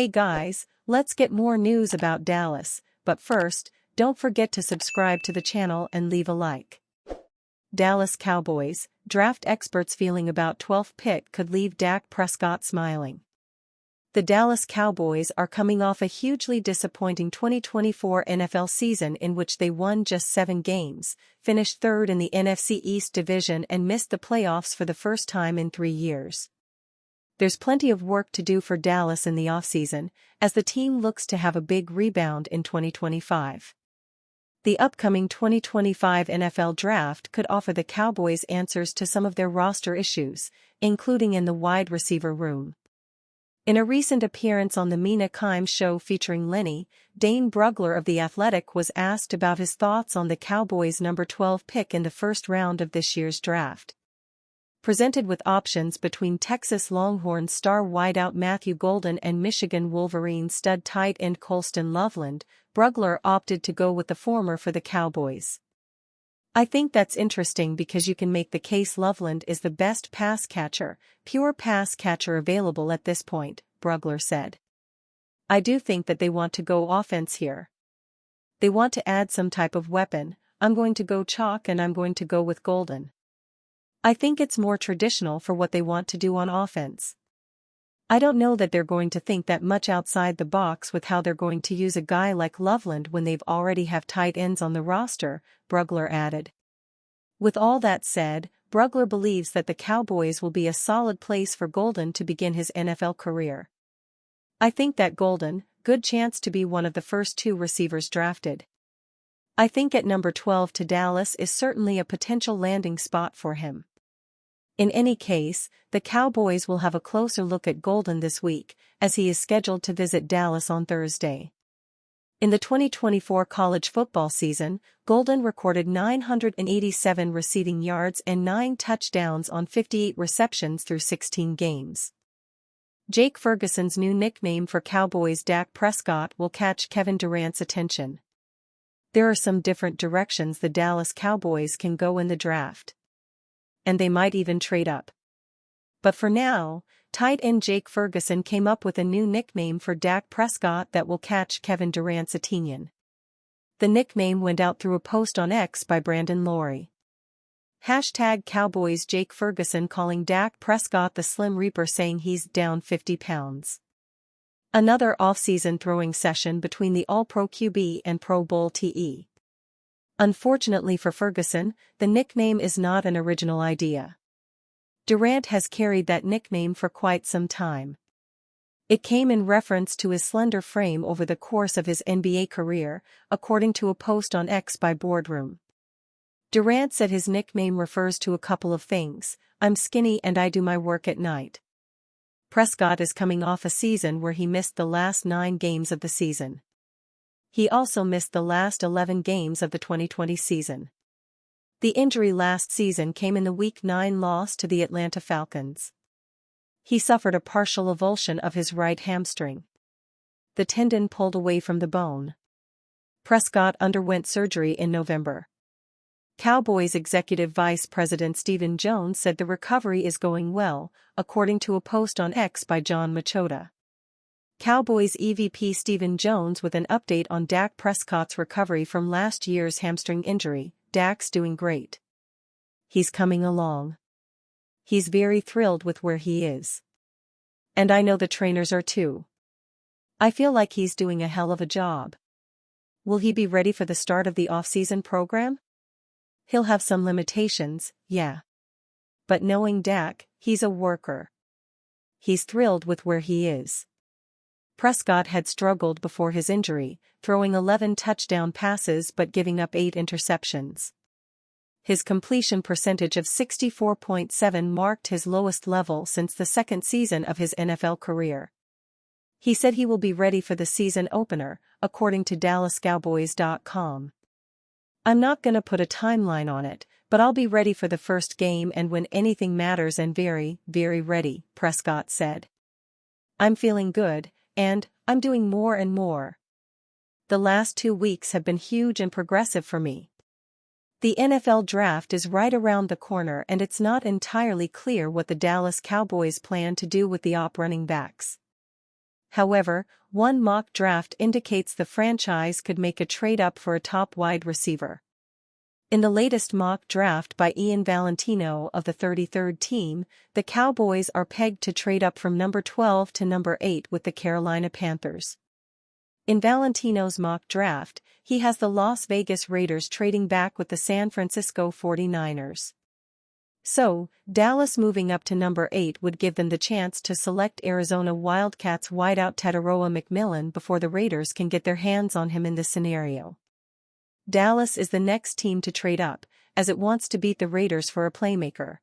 Hey guys, let's get more news about Dallas, but first, don't forget to subscribe to the channel and leave a like. Dallas Cowboys, draft experts feeling about 12th pick could leave Dak Prescott smiling. The Dallas Cowboys are coming off a hugely disappointing 2024 NFL season in which they won just 7 games, finished third in the NFC East division and missed the playoffs for the first time in 3 years. There's plenty of work to do for Dallas in the offseason, as the team looks to have a big rebound in 2025. The upcoming 2025 NFL Draft could offer the Cowboys answers to some of their roster issues, including in the wide receiver room. In a recent appearance on the Mina Kimes show featuring Lenny, Dane Brugler of The Athletic was asked about his thoughts on the Cowboys' number 12 pick in the first round of this year's draft. Presented with options between Texas Longhorns star wideout Matthew Golden and Michigan Wolverines stud tight end Colston Loveland, Brugler opted to go with the former for the Cowboys. I think that's interesting because you can make the case Loveland is the best pure pass catcher available at this point, Brugler said. I do think that they want to go offense here. They want to add some type of weapon. I'm going to go chalk and I'm going to go with Golden. I think it's more traditional for what they want to do on offense. I don't know that they're going to think that much outside the box with how they're going to use a guy like Loveland when they've already have tight ends on the roster, Brugler added. With all that said, Brugler believes that the Cowboys will be a solid place for Golden to begin his NFL career. I think that Golden, good chance to be one of the first 2 receivers drafted. I think at number 12 to Dallas is certainly a potential landing spot for him. In any case, the Cowboys will have a closer look at Golden this week, as he is scheduled to visit Dallas on Thursday. In the 2024 college football season, Golden recorded 987 receiving yards and 9 touchdowns on 58 receptions through 16 games. Jake Ferguson's new nickname for Cowboys Dak Prescott will catch Kevin Durant's attention. There are some different directions the Dallas Cowboys can go in the draft. And they might even trade up. But for now, tight end Jake Ferguson came up with a new nickname for Dak Prescott that will catch Kevin Durant's attention. The nickname went out through a post on X by Brandon Laurie. #Cowboys Jake Ferguson calling Dak Prescott the Slim Reaper, saying he's down 50 pounds. Another off-season throwing session between the All-Pro QB and Pro Bowl TE. Unfortunately for Ferguson, the nickname is not an original idea. Durant has carried that nickname for quite some time. It came in reference to his slender frame over the course of his NBA career, according to a post on X by Boardroom. Durant said his nickname refers to a couple of things: I'm skinny and I do my work at night. Prescott is coming off a season where he missed the last 9 games of the season. He also missed the last 11 games of the 2020 season. The injury last season came in the Week 9 loss to the Atlanta Falcons. He suffered a partial avulsion of his right hamstring. The tendon pulled away from the bone. Prescott underwent surgery in November. Cowboys Executive Vice President Stephen Jones said the recovery is going well, according to a post on X by John Machota. Cowboys EVP Stephen Jones with an update on Dak Prescott's recovery from last year's hamstring injury. Dak's doing great. He's coming along. He's very thrilled with where he is. And I know the trainers are too. I feel like he's doing a hell of a job. Will he be ready for the start of the off-season program? He'll have some limitations, yeah. But knowing Dak, he's a worker. He's thrilled with where he is. Prescott had struggled before his injury, throwing 11 touchdown passes but giving up 8 interceptions. His completion percentage of 64.7 marked his lowest level since the second season of his NFL career. He said he will be ready for the season opener, according to DallasCowboys.com. I'm not gonna put a timeline on it, but I'll be ready for the first game and when anything matters and very, very ready, Prescott said. I'm feeling good, and I'm doing more and more. The last 2 weeks have been huge and progressive for me. The NFL Draft is right around the corner and it's not entirely clear what the Dallas Cowboys plan to do with the running backs. However, one mock draft indicates the franchise could make a trade up for a top wide receiver. In the latest mock draft by Ian Valentino of the 33rd team, the Cowboys are pegged to trade up from number 12 to number 8 with the Carolina Panthers. In Valentino's mock draft, he has the Las Vegas Raiders trading back with the San Francisco 49ers. So, Dallas moving up to number 8 would give them the chance to select Arizona Wildcats wideout Tetairoa McMillan before the Raiders can get their hands on him in this scenario. Dallas is the next team to trade up, as it wants to beat the Raiders for a playmaker.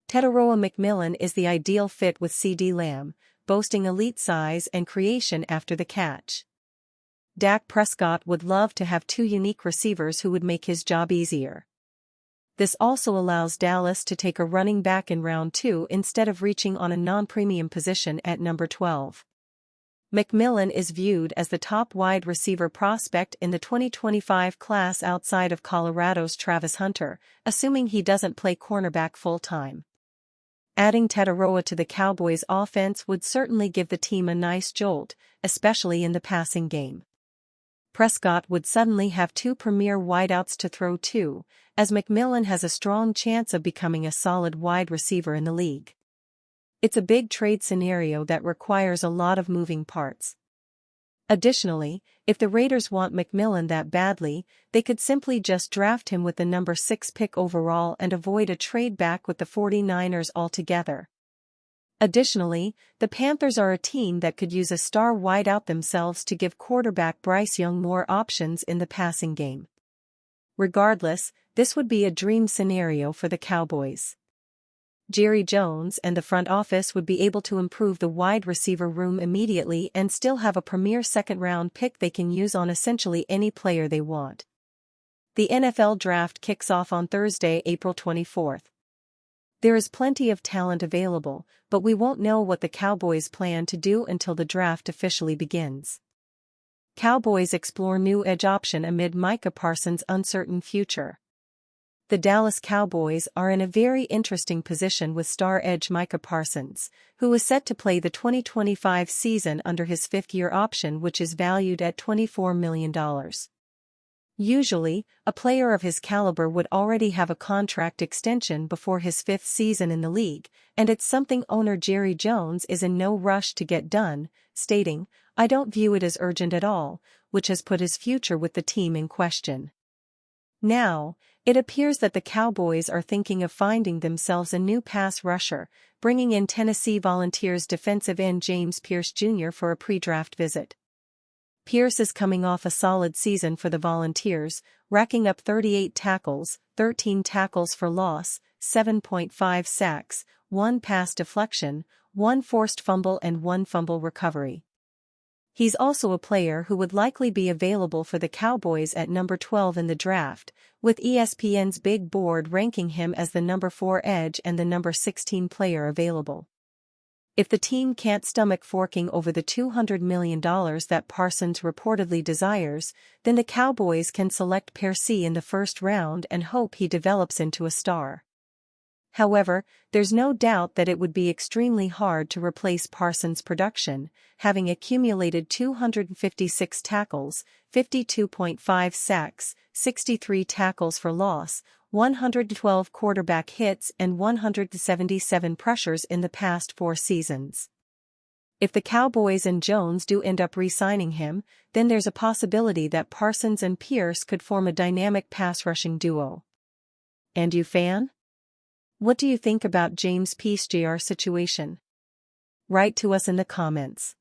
Tetairoa McMillan is the ideal fit with CeeDee Lamb, boasting elite size and creation after the catch. Dak Prescott would love to have two unique receivers who would make his job easier. This also allows Dallas to take a running back in round 2 instead of reaching on a non-premium position at number 12. McMillan is viewed as the top wide receiver prospect in the 2025 class outside of Colorado's Travis Hunter, assuming he doesn't play cornerback full-time. Adding Tetairoa to the Cowboys' offense would certainly give the team a nice jolt, especially in the passing game. Prescott would suddenly have two premier wideouts to throw to, as McMillan has a strong chance of becoming a solid wide receiver in the league. It's a big trade scenario that requires a lot of moving parts. Additionally, if the Raiders want McMillan that badly, they could simply just draft him with the number 6 pick overall and avoid a trade back with the 49ers altogether. Additionally, the Panthers are a team that could use a star wideout themselves to give quarterback Bryce Young more options in the passing game. Regardless, this would be a dream scenario for the Cowboys. Jerry Jones and the front office would be able to improve the wide receiver room immediately and still have a premier second-round pick they can use on essentially any player they want. The NFL Draft kicks off on Thursday, April 24th. There is plenty of talent available, but we won't know what the Cowboys plan to do until the draft officially begins. Cowboys explore new edge option amid Micah Parsons' uncertain future. The Dallas Cowboys are in a very interesting position with star edge Micah Parsons, who is set to play the 2025 season under his fifth-year option, which is valued at $24 million. Usually, a player of his caliber would already have a contract extension before his fifth season in the league, and it's something owner Jerry Jones is in no rush to get done, stating, "I don't view it as urgent at all," which has put his future with the team in question. Now, it appears that the Cowboys are thinking of finding themselves a new pass rusher, bringing in Tennessee Volunteers defensive end James Pierce Jr. for a pre-draft visit. Pierce is coming off a solid season for the Volunteers, racking up 38 tackles, 13 tackles for loss, 7.5 sacks, 1 pass deflection, 1 forced fumble and 1 fumble recovery. He's also a player who would likely be available for the Cowboys at number 12 in the draft, with ESPN's Big Board ranking him as the number 4 edge and the number 16 player available. If the team can't stomach forking over the $200 million that Parsons reportedly desires, then the Cowboys can select Pierce in the first round and hope he develops into a star. However, there's no doubt that it would be extremely hard to replace Parsons' production, having accumulated 256 tackles, 52.5 sacks, 63 tackles for loss, 112 quarterback hits and 177 pressures in the past 4 seasons. If the Cowboys and Jones do end up re-signing him, then there's a possibility that Parsons and Pierce could form a dynamic pass-rushing duo. And you fan? What do you think about James Pierce Jr. situation? Write to us in the comments.